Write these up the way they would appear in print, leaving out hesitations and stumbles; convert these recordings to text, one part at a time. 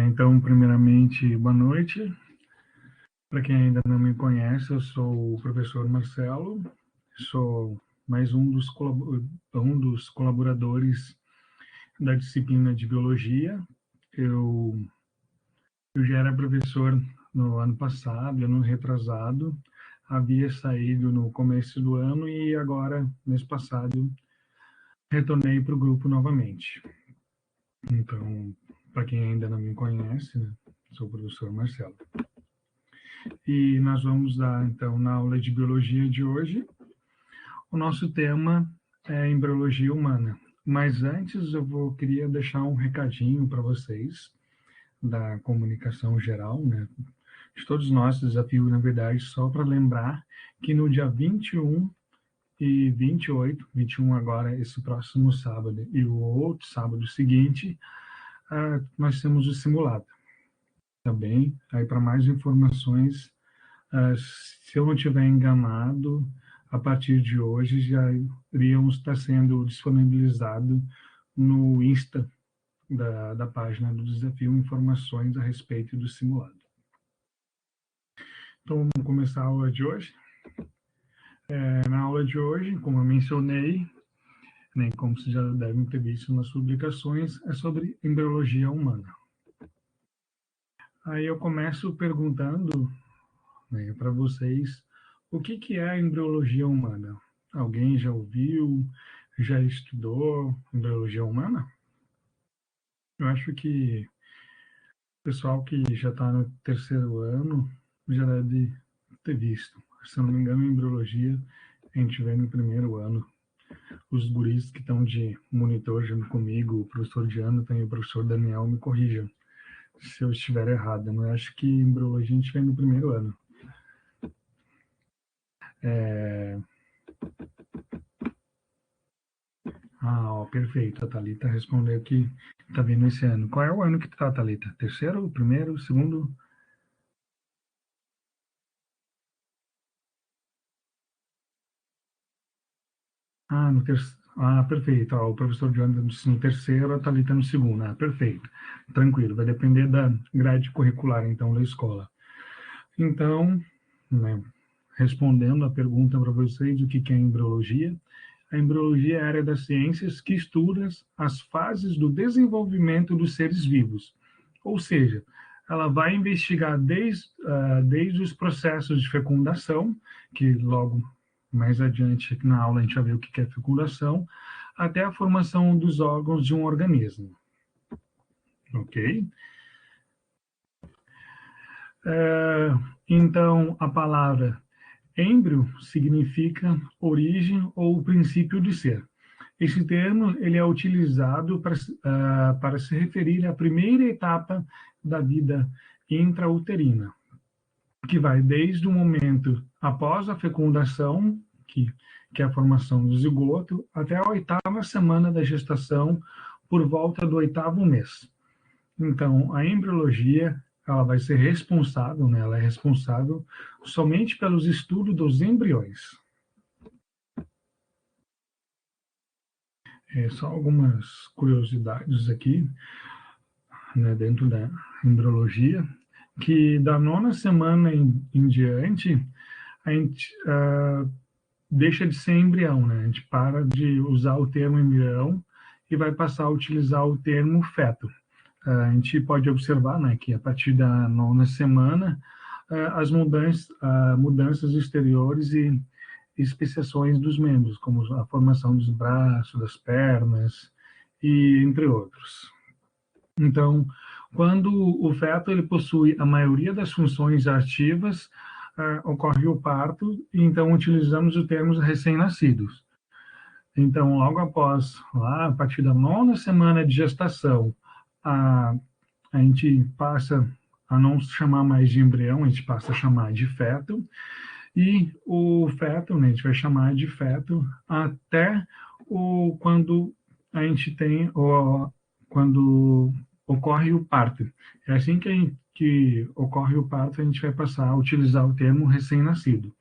Então, primeiramente, boa noite. Para quem ainda não me conhece, eu sou o professor Marcelo, sou mais um dos colaboradores da disciplina de Biologia. Eu já era professor no ano passado, ano retrasado, havia saído no começo do ano e agora, mês passado, retornei para o grupo novamente. Então, para quem ainda não me conhece, né, sou o professor Marcelo. E nós vamos dar, então, na aula de biologia de hoje, o nosso tema é embriologia humana. Mas antes queria deixar um recadinho para vocês da comunicação geral, né? De todos nós, desafio, na verdade, só para lembrar que no dia 21 e 28, 21 agora, esse próximo sábado, e o outro sábado seguinte, nós temos o simulado. Tá bem? Aí, para mais informações, se eu não estiver enganado, a partir de hoje já iriam estar sendo disponibilizado no Insta da página do desafio informações a respeito do simulado. Então, vamos começar a aula de hoje. Na aula de hoje, como eu mencionei, né, como vocês já devem ter visto nas publicações, é sobre embriologia humana. Aí eu começo perguntando, né, para vocês o que é a embriologia humana. Alguém já ouviu, já estudou embriologia humana? Eu acho que o pessoal que já está no terceiro ano já deve ter visto. Se eu não me engano, em embriologia, a gente vê no primeiro ano. Os guris que estão de monitor junto comigo, o professor Jonathan e o professor Daniel, me corrijam se eu estiver errado. Eu acho que embriologia a gente vê no primeiro ano. Perfeito. A Thalita respondeu que está vindo esse ano. Qual é o ano que está, Thalita? Terceiro, primeiro, segundo? No terceiro. Perfeito. O professor Jonathan no terceiro, a Thalita no segundo. Perfeito. Tranquilo. Vai depender da grade curricular, então, da escola. Então, né, respondendo a pergunta para vocês, o que é embriologia? A embriologia é a área das ciências que estuda as fases do desenvolvimento dos seres vivos. Ou seja, ela vai investigar desde os processos de fecundação, que logo mais adiante aqui na aula a gente vai ver o que é fecundação, até a formação dos órgãos de um organismo. Ok? Então, a palavra êmbrio significa origem ou princípio de ser. Esse termo ele é utilizado para se referir à primeira etapa da vida intrauterina, que vai desde o momento após a fecundação, que é a formação do zigoto, até a oitava semana da gestação, por volta do oitavo mês. Então, a embriologia ela vai ser responsável, né? Ela é responsável somente pelos estudos dos embriões. Só algumas curiosidades aqui, né, dentro da embriologia, que da nona semana em diante, a gente deixa de ser embrião, né? A gente para de usar o termo embrião e vai passar a utilizar o termo feto. A gente pode observar, né, que a partir da nona semana, as mudanças exteriores e especiações dos membros, como a formação dos braços, das pernas, e entre outros. Então, quando o feto ele possui a maioria das funções ativas, ocorre o parto, e então utilizamos o termo recém-nascidos. Então, logo após, lá, a partir da nona semana de gestação, a gente passa a não chamar mais de embrião, a gente passa a chamar de feto, e o feto, né, a gente vai chamar de feto até quando a gente tem, quando ocorre o parto. É assim que ocorre o parto, a gente vai passar a utilizar o termo recém-nascido.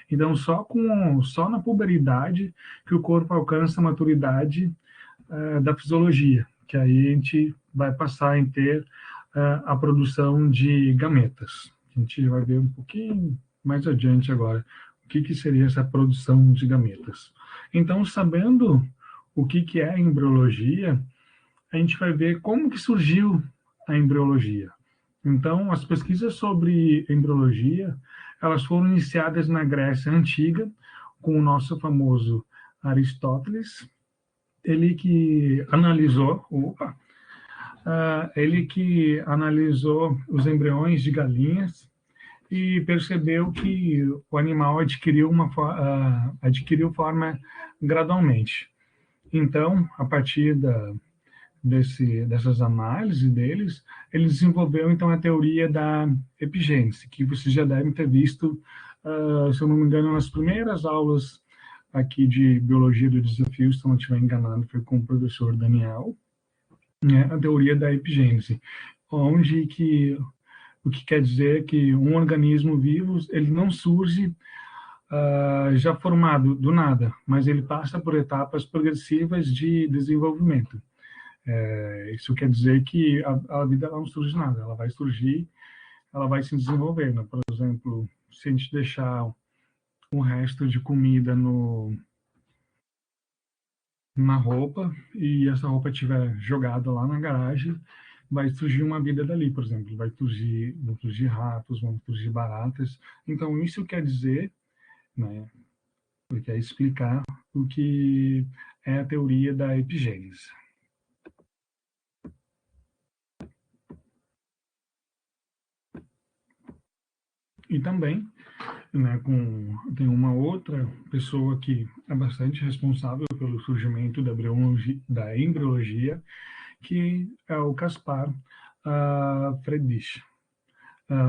Então, só na puberidade que o corpo alcança a maturidade da fisiologia, que aí a gente vai passar a ter a produção de gametas. A gente vai ver um pouquinho mais adiante agora o que seria essa produção de gametas. Então, sabendo o que é a embriologia, a gente vai ver como que surgiu a embriologia. Então, as pesquisas sobre embriologia, elas foram iniciadas na Grécia Antiga, com o nosso famoso Aristóteles, ele que analisou, os embriões de galinhas e percebeu que o animal adquiriu forma gradualmente. Então, a partir dessas análises deles, ele desenvolveu então a teoria da epigênese, que vocês já devem ter visto, se eu não me engano, nas primeiras aulas aqui de biologia do desafio, se eu não estiver enganado, foi com o professor Daniel, né, a teoria da epigênese, o que quer dizer que um organismo vivo ele não surge já formado do nada, mas ele passa por etapas progressivas de desenvolvimento. Isso quer dizer que a vida não surge nada, ela vai surgir, ela vai se desenvolvendo. Por exemplo, se a gente deixar um resto de comida na roupa e essa roupa estiver jogada lá na garagem, vai surgir uma vida dali, por exemplo. Vão surgir ratos, vão surgir baratas. Então, isso quer dizer, né, quer explicar o que é a teoria da epigênese. E também, né, tem uma outra pessoa que é bastante responsável pelo surgimento da embriologia, que é o Caspar Friedrich.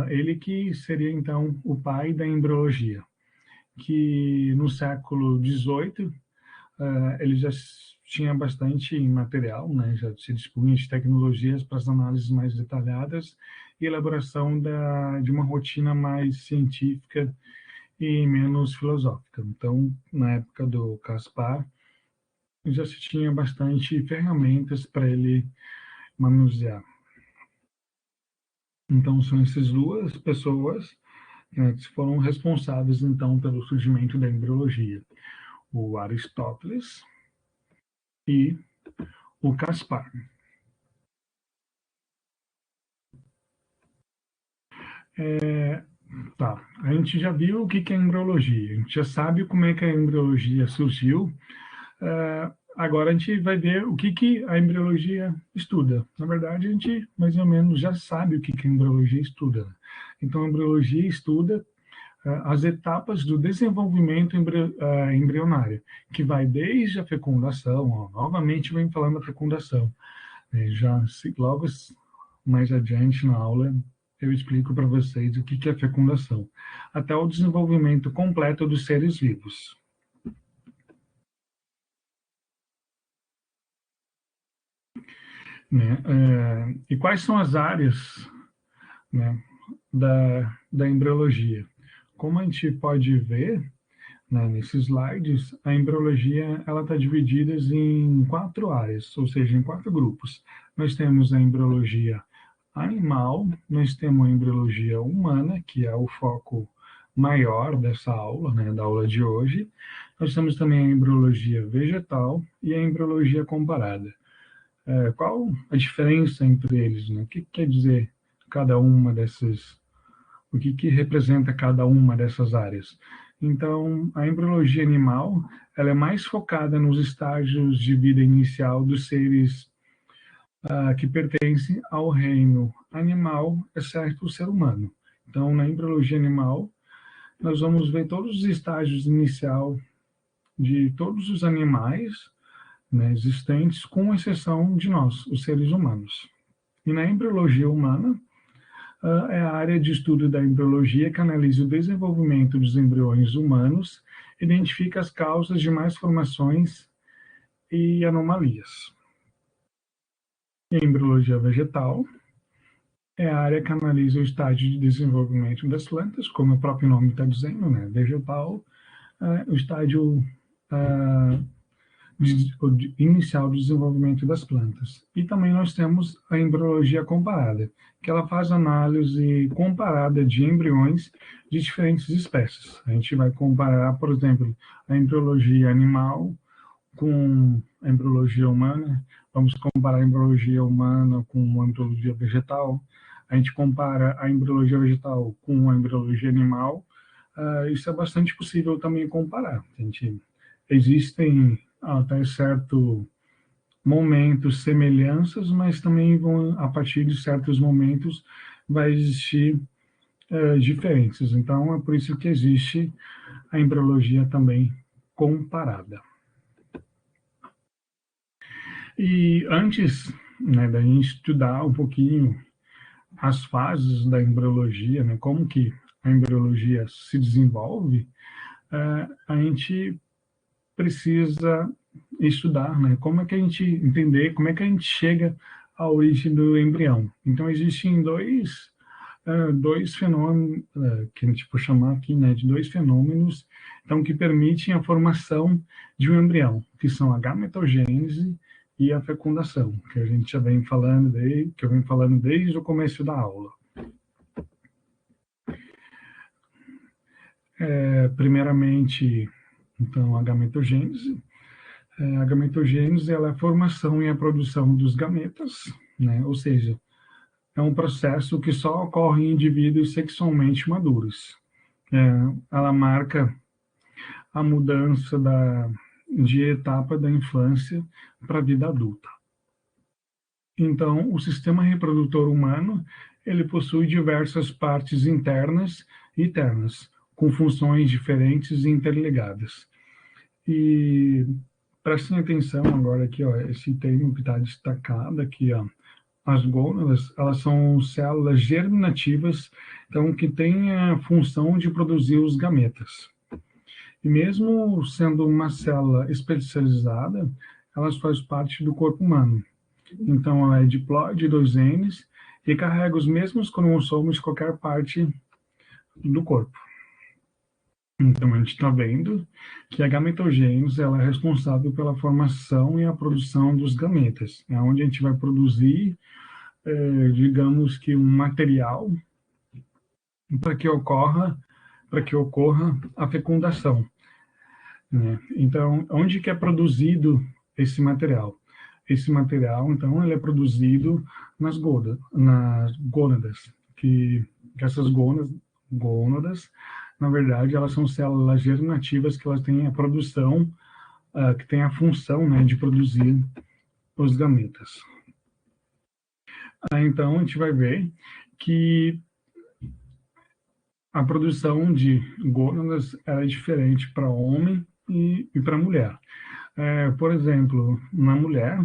Ele que seria, então, o pai da embriologia, que no século XVIII ele já tinha bastante material, né, já se dispunha de tecnologias para as análises mais detalhadas e elaboração de uma rotina mais científica e menos filosófica. Então, na época do Caspar, já se tinha bastante ferramentas para ele manusear. Então, são essas duas pessoas, né, que foram responsáveis, então, pelo surgimento da embriologia. O Aristóteles e o Caspar. Tá, a gente já viu o que é embriologia, a gente já sabe como é que a embriologia surgiu. Agora a gente vai ver o que a embriologia estuda. Na verdade, a gente mais ou menos já sabe o que a embriologia estuda. Então, a embriologia estuda as etapas do desenvolvimento embrionário, que vai desde a fecundação, novamente vem falando da fecundação. Logo mais adiante na aula, eu explico para vocês o que é fecundação, até o desenvolvimento completo dos seres vivos. Né? E quais são as áreas, né, da embriologia? Como a gente pode ver, né, nesses slides, a embriologia está dividida em 4 áreas, ou seja, em 4 grupos. Nós temos a embriologia animal, nós temos a embriologia humana, que é o foco maior dessa aula, né, da aula de hoje. Nós temos também a embriologia vegetal e a embriologia comparada. Qual a diferença entre eles? Né? O que quer dizer cada uma dessas? O que representa cada uma dessas áreas? Então, a embriologia animal ela é mais focada nos estágios de vida inicial dos seres que pertencem ao reino animal, exceto o ser humano. Então, na embriologia animal, nós vamos ver todos os estágios inicial de todos os animais, né, existentes, com exceção de nós, os seres humanos. E na embriologia humana, é a área de estudo da embriologia que analisa o desenvolvimento dos embriões humanos, identifica as causas de mais formações e anomalias. E a embriologia vegetal é a área que analisa o estágio de desenvolvimento das plantas, como o próprio nome está dizendo, né? Vegetal, o estágio inicial do desenvolvimento das plantas. E também nós temos a embriologia comparada, que ela faz análise comparada de embriões de diferentes espécies. A gente vai comparar, por exemplo, a embriologia animal com a embriologia humana, vamos comparar a embriologia humana com a embriologia vegetal, a gente compara a embriologia vegetal com a embriologia animal, isso é bastante possível também comparar. Existem até certo momento semelhanças, mas também vão, a partir de certos momentos vai existir diferenças. Então, é por isso que existe a embriologia também comparada. E antes, né, da gente estudar um pouquinho as fases da embriologia, né, como que a embriologia se desenvolve, a gente precisa estudar, né, como é que a gente entender, como é que a gente chega à origem do embrião. Então, existem dois fenômenos, que a gente pode chamar aqui, né, de dois fenômenos, então, que permitem a formação de um embrião, que são a gametogênese e a fecundação, que a gente já vem falando que eu venho falando desde o começo da aula. Primeiramente, então, a gametogênese. A gametogênese ela é a formação e a produção dos gametas, né? Ou seja, é um processo que só ocorre em indivíduos sexualmente maduros. Ela marca a mudança de etapa da infância para a vida adulta. Então, o sistema reprodutor humano ele possui diversas partes internas e externas, com funções diferentes e interligadas. E prestem atenção agora aqui, ó, esse termo que está destacado aqui, ó. As gônadas, elas são células germinativas, então, que têm a função de produzir os gametas. E mesmo sendo uma célula especializada, elas fazem parte do corpo humano. Então, ela é diploide, 2 Ns, e carrega os mesmos cromossomos de qualquer parte do corpo. Então, a gente está vendo que a gametogênese ela é responsável pela formação e a produção dos gametas, é onde a gente vai produzir, digamos que um material para que ocorra a fecundação, né? Então, onde que é produzido esse material? Esse material, então, ele é produzido nas gônadas, que essas gônadas, na verdade, elas são células germinativas que elas têm a produção, que tem a função, né, de produzir os gametas. Então, a gente vai ver que a produção de gônadas é diferente para homem e para mulher. Por exemplo, na mulher,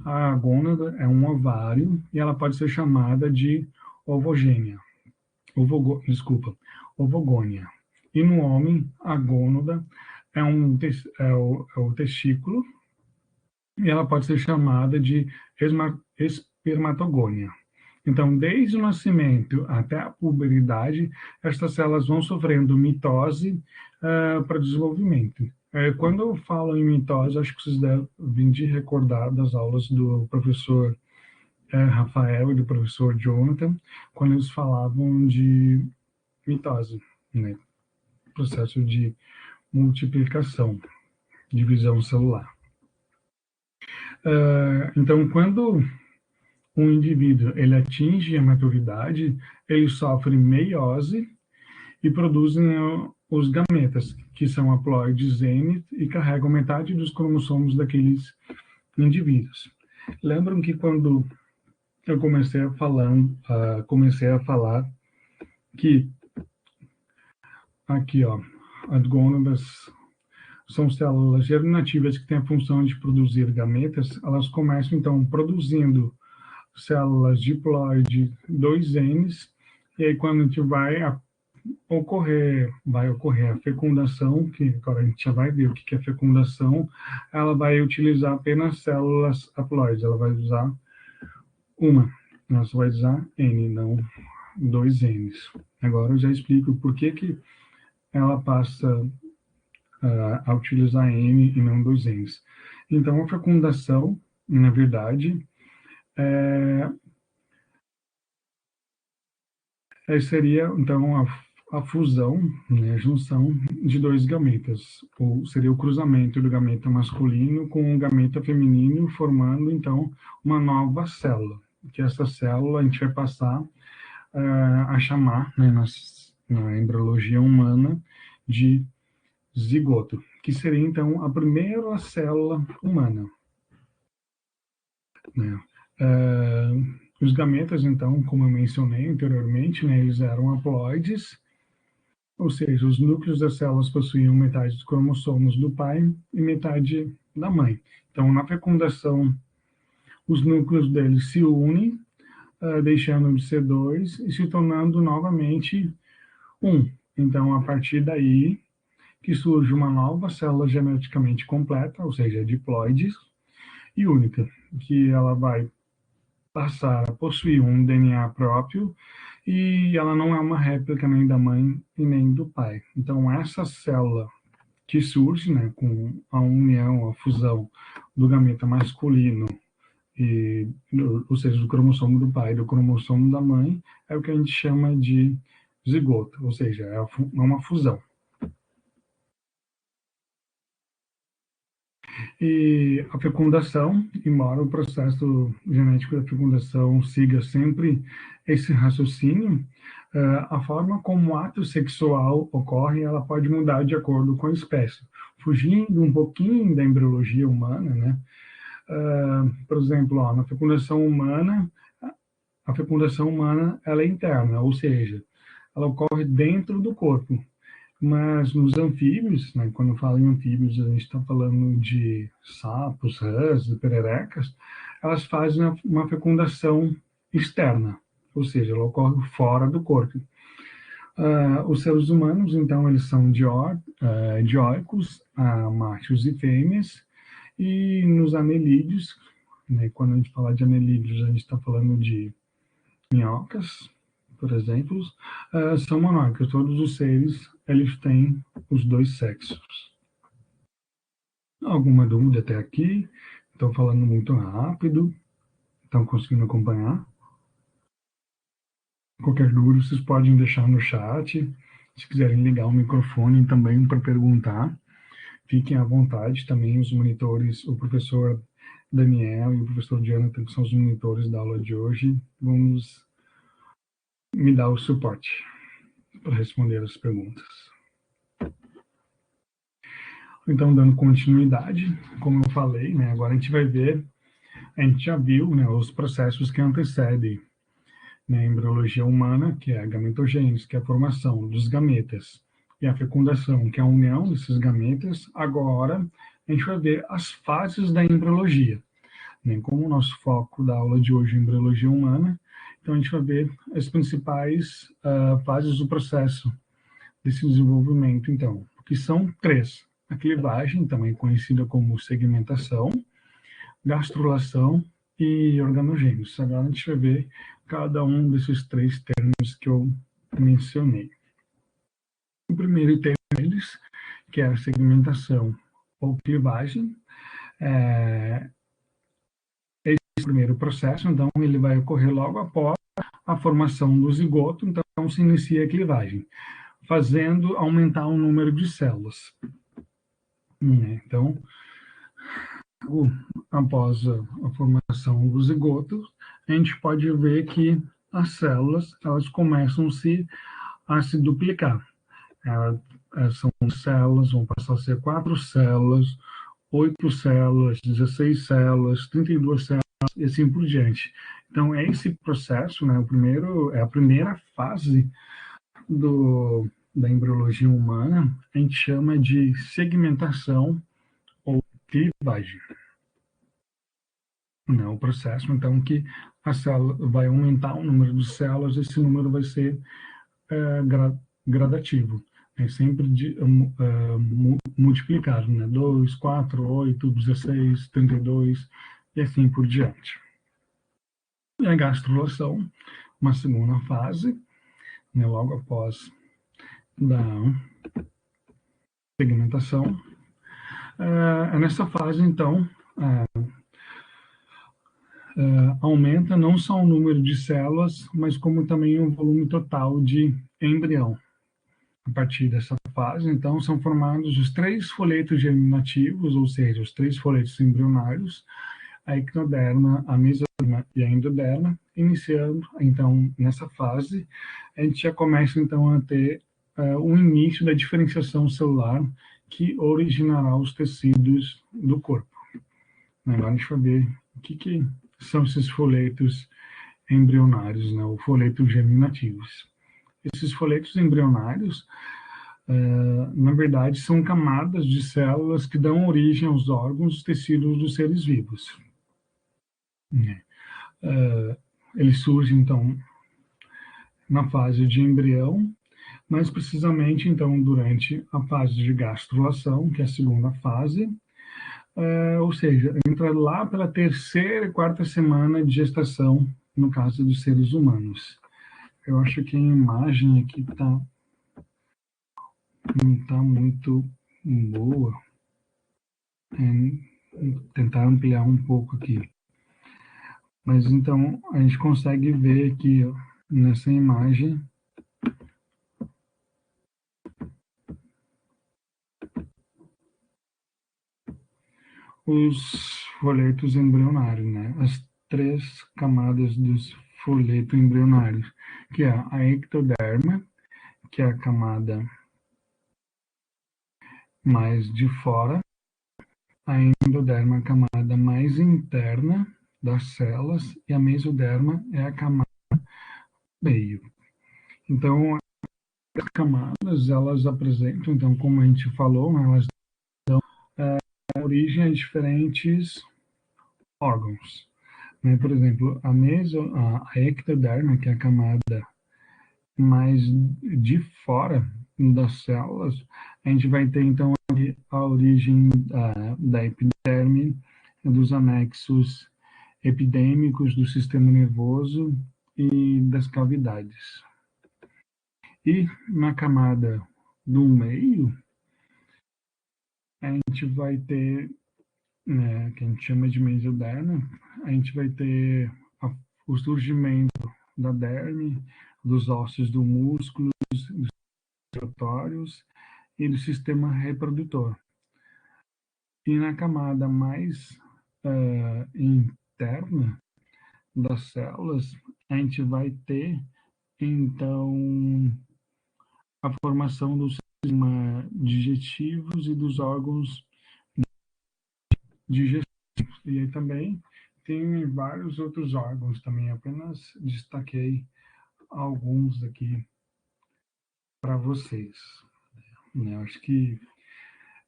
a gônada é um ovário e ela pode ser chamada de ovogênia. Ovogônia. E no homem, a gônada é o testículo e ela pode ser chamada de espermatogônia. Então, desde o nascimento até a puberdade, estas células vão sofrendo mitose para desenvolvimento. Quando eu falo em mitose, acho que vocês devem de recordar das aulas do professor Rafael e do professor Jonathan, quando eles falavam de mitose, né? Processo de multiplicação, divisão celular. Então, quando um indivíduo ele atinge a maturidade, ele sofre meiose e produzem os gametas, que são haploides zenith e carregam metade dos cromossomos daqueles indivíduos. Lembram que quando eu comecei a falar que aqui, ó, as gônadas são células germinativas que têm a função de produzir gametas, elas começam então produzindo células diploide 2 Ns, e aí quando a gente vai ocorrer a fecundação, que agora a gente já vai ver o que é fecundação, ela vai utilizar apenas células haploides, ela vai usar ela só vai usar N, não 2 Ns. Agora eu já explico por que ela passa a utilizar N e não 2 Ns. Então, a fecundação, na verdade, seria, então, a fusão, né, a junção de dois gametas, ou seria o cruzamento do gameta masculino com o gameta feminino, formando, então, uma nova célula, que essa célula a gente vai passar a chamar, né, na embriologia humana, de zigoto, que seria, então, a primeira célula humana, né? Os gametas, então, como eu mencionei anteriormente, né, eles eram haploides, ou seja, os núcleos das células possuíam metade dos cromossomos do pai e metade da mãe. Então, na fecundação, os núcleos deles se unem, deixando de ser dois e se tornando novamente um. Então, a partir daí, que surge uma nova célula geneticamente completa, ou seja, diploide e única, que ela vai passar a possuir um DNA próprio e ela não é uma réplica nem da mãe e nem do pai. Então, essa célula que surge, né, com a união, a fusão do gameta masculino e, ou seja, do cromossomo do pai e do cromossomo da mãe, é o que a gente chama de zigoto, ou seja, é uma fusão. E a fecundação, embora o processo genético da fecundação siga sempre esse raciocínio, a forma como o ato sexual ocorre, ela pode mudar de acordo com a espécie. Fugindo um pouquinho da embriologia humana, né? Por exemplo, na fecundação humana, a fecundação humana ela é interna, ou seja, ela ocorre dentro do corpo. Mas nos anfíbios, né, quando eu falo em anfíbios, a gente está falando de sapos, rãs, pererecas, elas fazem uma fecundação externa, ou seja, ela ocorre fora do corpo. Os seres humanos, então, eles são dioicos, machos e fêmeas, e nos anelídeos, né, quando a gente fala de anelídeos, a gente está falando de minhocas, por exemplo, são monógamos. Todos os seres eles têm os dois sexos. Alguma dúvida até aqui? Estou falando muito rápido. Estão conseguindo acompanhar? Qualquer dúvida, vocês podem deixar no chat. Se quiserem ligar o microfone também para perguntar, fiquem à vontade. Também os monitores, o professor Daniel e o professor Jonathan, que são os monitores da aula de hoje, vamos me dar o suporte para responder as perguntas. Então, dando continuidade, como eu falei, né, agora a gente vai ver, a gente já viu, né, os processos que antecedem, né, a embriologia humana, que é a gametogênese, que é a formação dos gametas, e a fecundação, que é a união desses gametas. Agora, a gente vai ver as fases da embriologia, né, como o nosso foco da aula de hoje é embriologia humana, então a gente vai ver as principais fases do processo desse desenvolvimento, então, que são três: a clivagem, também conhecida como segmentação, gastrulação e organogênese. Agora a gente vai ver cada um desses três termos que eu mencionei. O primeiro termo deles, que é a segmentação ou clivagem, esse primeiro processo, então, ele vai ocorrer logo após a formação do zigoto, então se inicia a clivagem, fazendo aumentar o número de células. Então, após a formação do zigoto, a gente pode ver que as células elas começam a se duplicar. São células, vão passar a ser 4 células, 8 células, 16 células, 32 células e assim por diante. Então, é esse processo, né, é a primeira fase da embriologia humana, a gente chama de segmentação ou clivagem. Né, o processo, então, que a célula vai aumentar o número de células, esse número vai ser gradativo, sempre multiplicado, né? 2, 4, 8, 16, 32 e assim por diante. E a gastrulação, uma segunda fase, né, logo após da segmentação. É nessa fase, então, aumenta não só o número de células, mas como também o volume total de embrião. A partir dessa fase, então, são formados os 3 folhetos germinativos, ou seja, os 3 folhetos embrionários, a ectoderma, a mesoderma e a endoderma. Iniciando, então, nessa fase, a gente já começa, então, a ter o início da diferenciação celular que originará os tecidos do corpo. Agora a gente vai ver o que são esses folhetos embrionários, né, ou folhetos germinativos. Esses folhetos embrionários, na verdade, são camadas de células que dão origem aos órgãos e tecidos dos seres vivos. Eles surgem, então, na fase de embrião, mais precisamente, então, durante a fase de gastrulação, que é a segunda fase, ou seja, entra lá pela 3ª e 4ª semana de gestação, no caso dos seres humanos. Eu acho que a imagem aqui não está muito boa. Vou tentar ampliar um pouco aqui. Mas então a gente consegue ver aqui, ó, nessa imagem, os folhetos embrionários, né? As 3 camadas dos folhetos embrionários, que é a ectoderma, que é a camada mais de fora, a endoderma é a camada mais interna das células e a mesoderma é a camada meio. Então, as camadas, elas apresentam, então, como a gente falou, elas dão origem a diferentes órgãos. Né? Por exemplo, a ectoderma, que é a camada mais de fora das células, a gente vai ter, então, a origem da epiderme, dos anexos epidêmicos do sistema nervoso e das cavidades. E na camada do meio, a gente vai ter, né, que a gente chama de mesoderma, a gente vai ter o surgimento da derme, dos ossos do músculo, dos respiratórios e do sistema reprodutor. E na camada mais interna das células, a gente vai ter, então, a formação do sistema digestivos e dos órgãos digestivos. E aí também tem vários outros órgãos também, apenas destaquei alguns aqui para vocês. Eu acho que,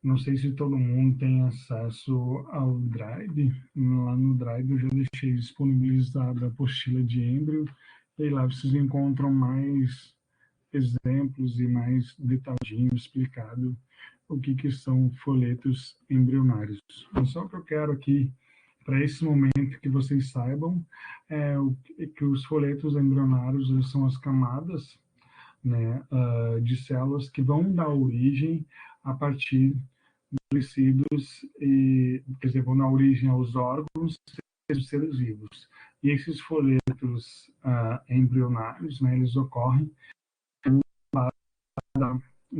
não sei se todo mundo tem acesso ao Drive. Lá no Drive eu já deixei disponibilizada a apostila de êmbrio, e lá vocês encontram mais exemplos e mais detalhadinho explicado o que são folhetos embrionários. Só que eu quero aqui, para esse momento, que vocês saibam que os folhetos embrionários, eles são as camadas, né, de células que vão dar origem a partir dos tecidos, quer dizer, vão dar origem aos órgãos dos seres vivos. E esses folhetos embrionários, né, eles ocorrem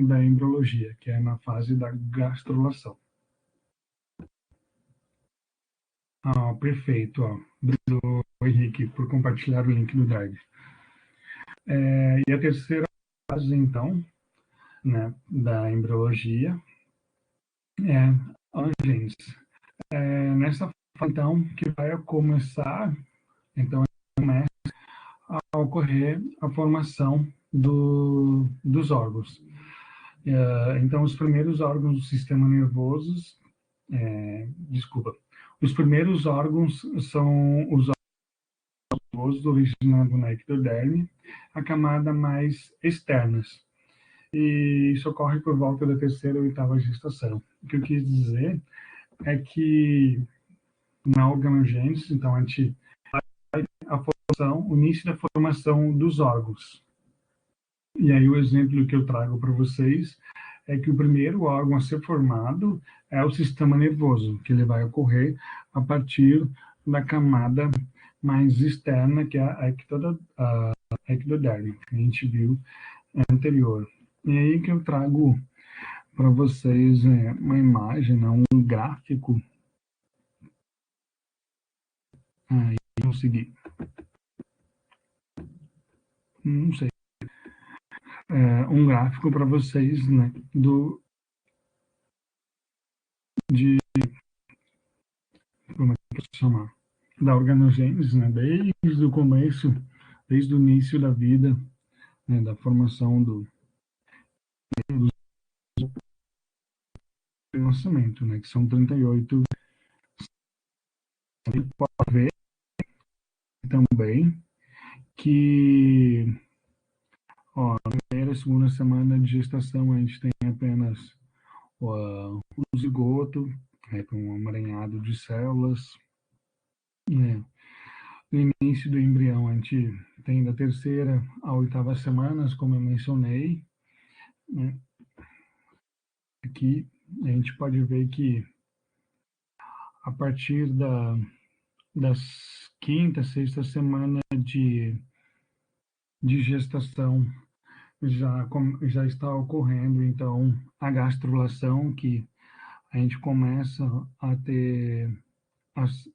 da embriologia, que é na fase da gastrulação. Perfeito. Obrigado, Henrique, por compartilhar o link do Drive. E a terceira fase, então, né, da embriologia é a angênese. Nessa fase, então, que vai começar, então, começa a ocorrer a formação dos órgãos. Então, os primeiros órgãos do sistema nervoso, os primeiros órgãos são os órgãos nervosos originados na ectoderme, a camada mais externas. E isso ocorre por volta da 3ª ou 8ª gestação. O que eu quis dizer é que na organogênese, então, a gente vai o início da formação dos órgãos. E aí o exemplo que eu trago para vocês é que o primeiro órgão a ser formado é o sistema nervoso, que ele vai ocorrer a partir da camada mais externa, que é a ectoderme, que a gente viu anterior. E aí que eu trago para vocês uma imagem, né, um gráfico. Aí consegui. Não sei. Um gráfico para vocês, né, como é que eu posso chamar? Da organogênese, né, desde o começo, desde o início da vida, né, da formação do nascimento, né, que são 38. Você pode ver também que, ó, na primeira e segunda semana de gestação a gente tem apenas o zigoto, com um emaranhado de células, né. No início do embrião, a gente tem da terceira à oitava semanas, como eu mencionei, né. Aqui a gente pode ver que a partir das quinta, sexta semana de gestação já está ocorrendo, então, a gastrulação, que a gente começa a ter, as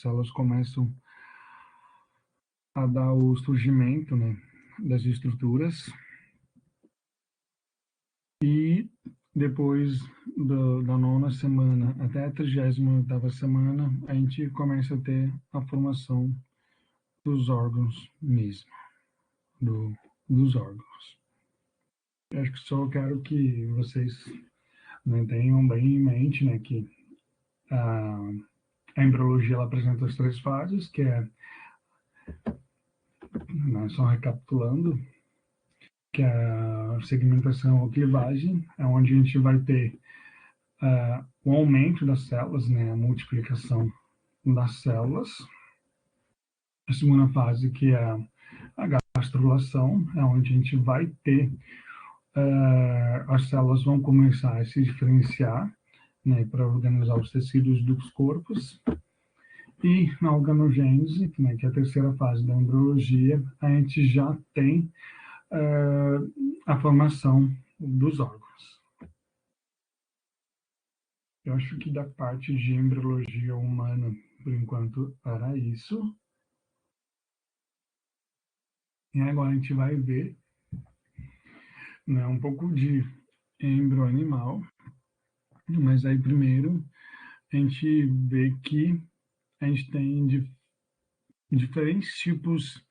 células começam a dar o surgimento, né, das estruturas, e depois da nona semana até a 38ª semana, a gente começa a ter a formação dos órgãos mesmo, dos órgãos. Eu acho que só quero que vocês, né, tenham bem em mente, né, que a embriologia ela apresenta as 3 fases, que é, né, só recapitulando, que é a segmentação ou clivagem, é onde a gente vai ter o aumento das células, né, a multiplicação das células. A segunda fase, que é a gastrulação, é onde a gente vai ter, as células vão começar a se diferenciar, né, para organizar os tecidos dos corpos. E na organogênese, né, que é a terceira fase da embriologia, a gente já tem a formação dos órgãos. Eu acho que da parte de embriologia humana, por enquanto, era isso. E agora a gente vai ver, né, um pouco de embrião animal, mas aí primeiro a gente vê que a gente tem diferentes tipos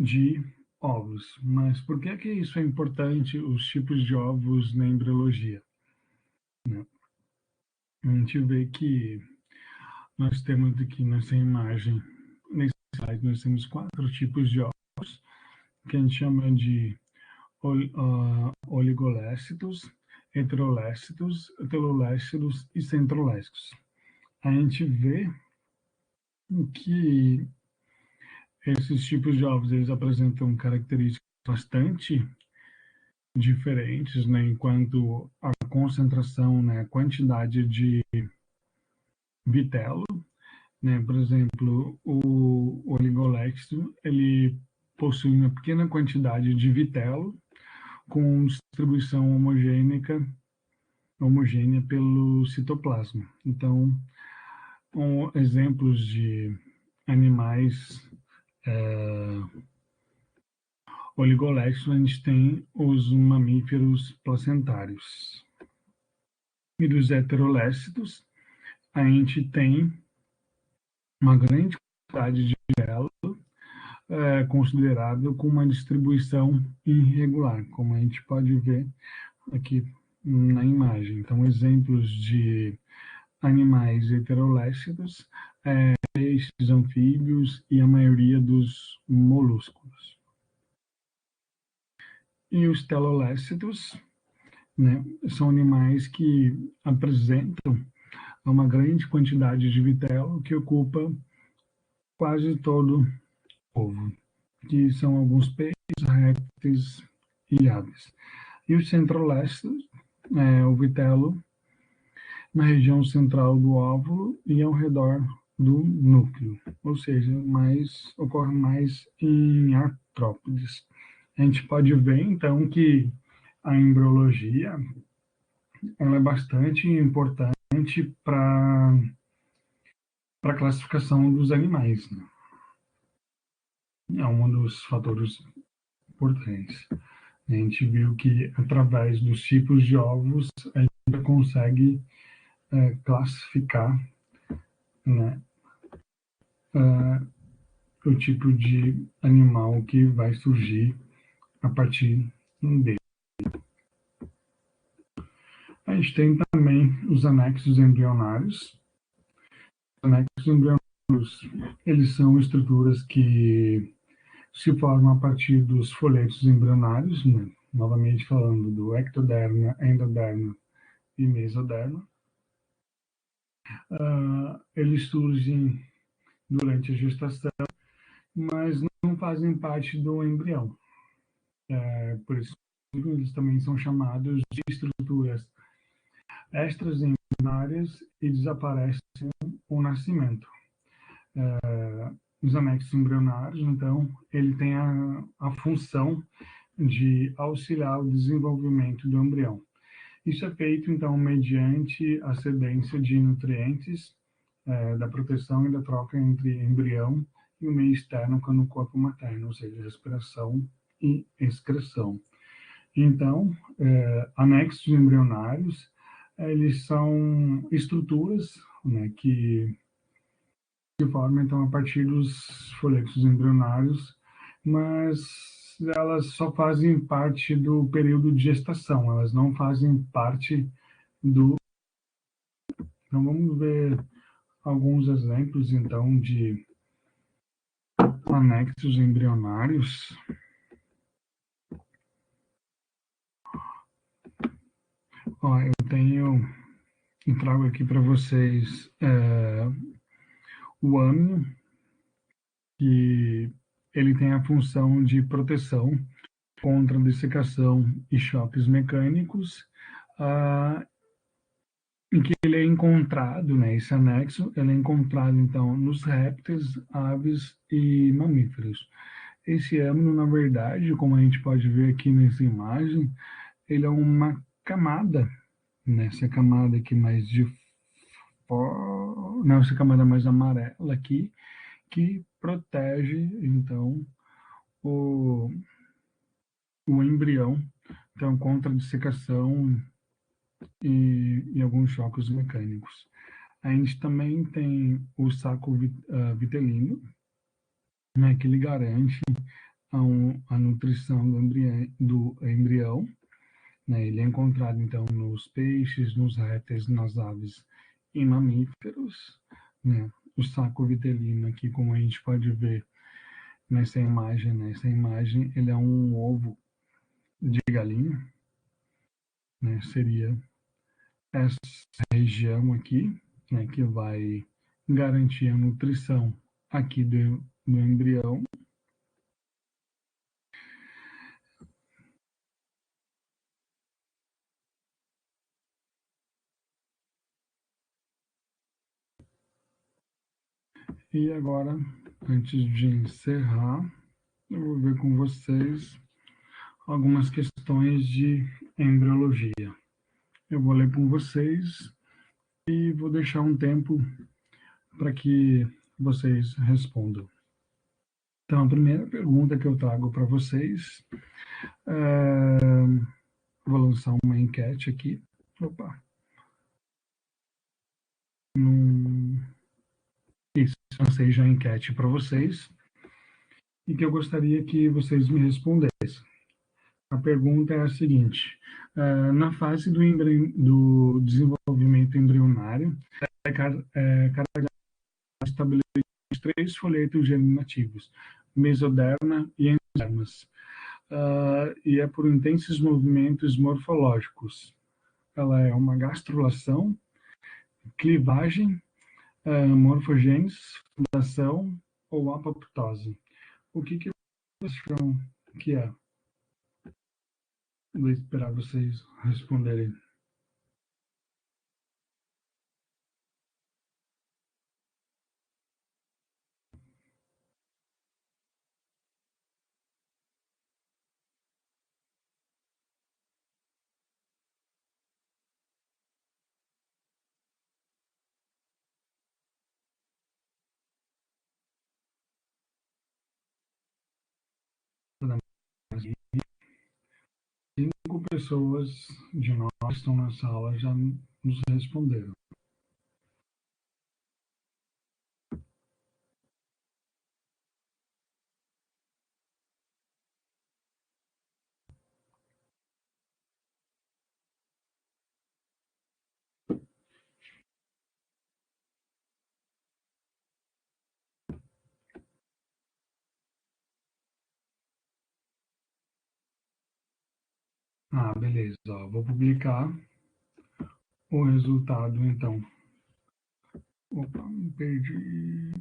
de ovos. Mas por que isso é importante, os tipos de ovos na embriologia? Né? A gente vê que nós temos aqui nessa imagem, nesse slide, nós temos 4 tipos de ovos, que a gente chama de oligolécitos, heterolécitos, telolécitos e centrolécitos. A gente vê que esses tipos de ovos eles apresentam características bastante diferentes, né, enquanto a concentração, né, a quantidade de vitelo, né, por exemplo, o oligolécito, ele possui uma pequena quantidade de vitelo com distribuição homogênea pelo citoplasma. Então, exemplos de animais oligolécitos, a gente tem os mamíferos placentários. E dos heterolécitos, a gente tem uma grande quantidade de vitelo, considerado com uma distribuição irregular, como a gente pode ver aqui na imagem. Então, exemplos de animais heterolécitos, peixes, anfíbios e a maioria dos moluscos. E os telolécitos, né, são animais que apresentam uma grande quantidade de vitelo que ocupa quase todo o ovo, que são alguns peixes, répteis e aves. E os centrolécitos o vitelo na região central do óvulo e ao redor do núcleo, ou seja, ocorre mais em artrópodes. A gente pode ver, então, que a embriologia ela é bastante importante para a classificação dos animais, né? É um dos fatores importantes. A gente viu que, através dos tipos de ovos, a gente consegue classificar, né, o tipo de animal que vai surgir a partir dele. A gente tem também os anexos embrionários. Os anexos embrionários, eles são estruturas que se formam a partir dos folhetos embrionários, né? Novamente falando do ectoderma, endoderma e mesoderma. Eles surgem durante a gestação, mas não fazem parte do embrião. Por isso, eles também são chamados de estruturas extraembrionárias e desaparecem com o nascimento. Os anexos embrionários, então, ele tem a função de auxiliar o desenvolvimento do embrião. Isso é feito, então, mediante a cedência de nutrientes, da proteção e da troca entre embrião e o meio externo no corpo materno, ou seja, respiração e excreção. Então, anexos embrionários, eles são estruturas, né, que se formam, então, a partir dos folhetos embrionários, mas elas só fazem parte do período de gestação, elas não fazem parte do... Então, vamos ver alguns exemplos, então, de anexos embrionários. Ó, eu trago aqui para vocês o âmino, que ele tem a função de proteção contra dessecação e choques mecânicos, em que ele é encontrado, né, esse anexo, ele é encontrado, então, nos répteis, aves e mamíferos. Esse âmino, na verdade, como a gente pode ver aqui nessa imagem, ele é uma camada, nessa camada aqui mais de... Não, essa camada mais amarela aqui, que protege, então, o embrião, então, contra a dissecação e alguns choques mecânicos. A gente também tem o saco vitelino, né, que ele garante a nutrição do embrião, né? Ele é encontrado, então, nos peixes, nos répteis, nas aves e mamíferos, né? O saco vitelino aqui, como a gente pode ver nessa imagem, né? Essa imagem, ele é um ovo de galinha, né? Seria essa região aqui, né? Que vai garantir a nutrição aqui do embrião. E agora, antes de encerrar, eu vou ver com vocês algumas questões de embriologia. Eu vou ler com vocês e vou deixar um tempo para que vocês respondam. Então, a primeira pergunta que eu trago para vocês, vou lançar uma enquete aqui. Opa. Isso, lancei já a enquete para vocês e que eu gostaria que vocês me respondessem. A pergunta é a seguinte: na fase do desenvolvimento embrionário, cada estabelece três folhetos germinativos, mesoderma e endodermas, e é por intensos movimentos morfológicos. Ela é uma gastrulação, clivagem, morfogênese, fundação ou apoptose. O que vocês acham que é? Vou esperar vocês responderem. 5 pessoas de nós que estão na sala já nos responderam. Ah, beleza. Ó, vou publicar o resultado, então. Opa, me perdi.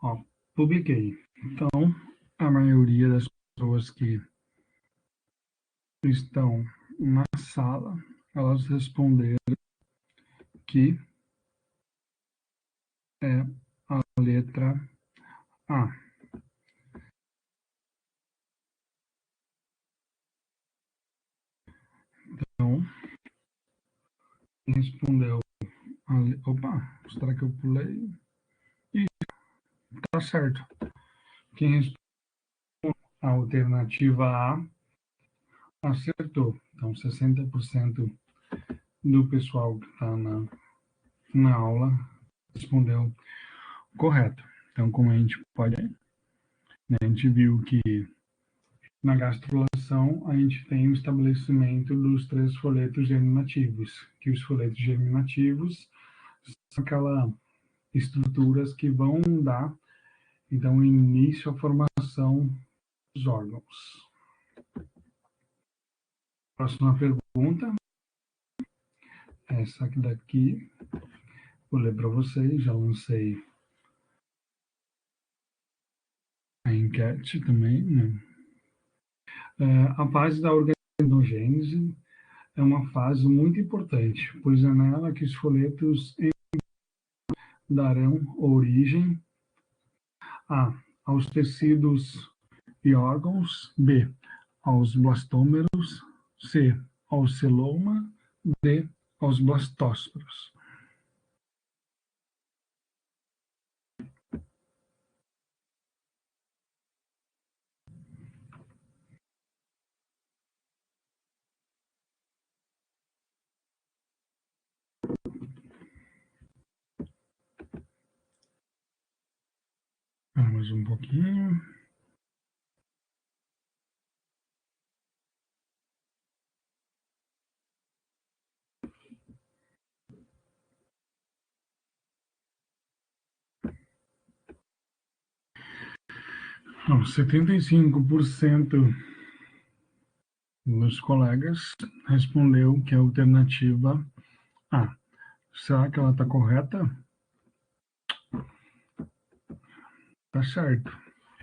Ó, publiquei. Então, a maioria das pessoas que estão na sala, elas responderam que é a letra A. Então, respondeu. Opa, será que eu pulei? Ih, tá certo. Quem respondeu a alternativa A acertou. Então, 60% do pessoal que está na aula respondeu correto. Então, como a gente pode, né, a gente viu que na gastrulação a gente tem o estabelecimento dos 3 folhetos germinativos, que os folhetos germinativos são aquelas estruturas que vão dar, então, início à formação dos órgãos. Próxima pergunta, essa aqui daqui, vou ler para vocês, já lancei a enquete também, né? A fase da organogênese é uma fase muito importante, pois é nela que os folhetos darão origem A, aos tecidos e órgãos, B, aos blastômeros, C, ao celoma, D, aos blastósporos. Mais um pouquinho. Então, 75% dos colegas respondeu que é a alternativa A. Será que ela está correta? Tá certo.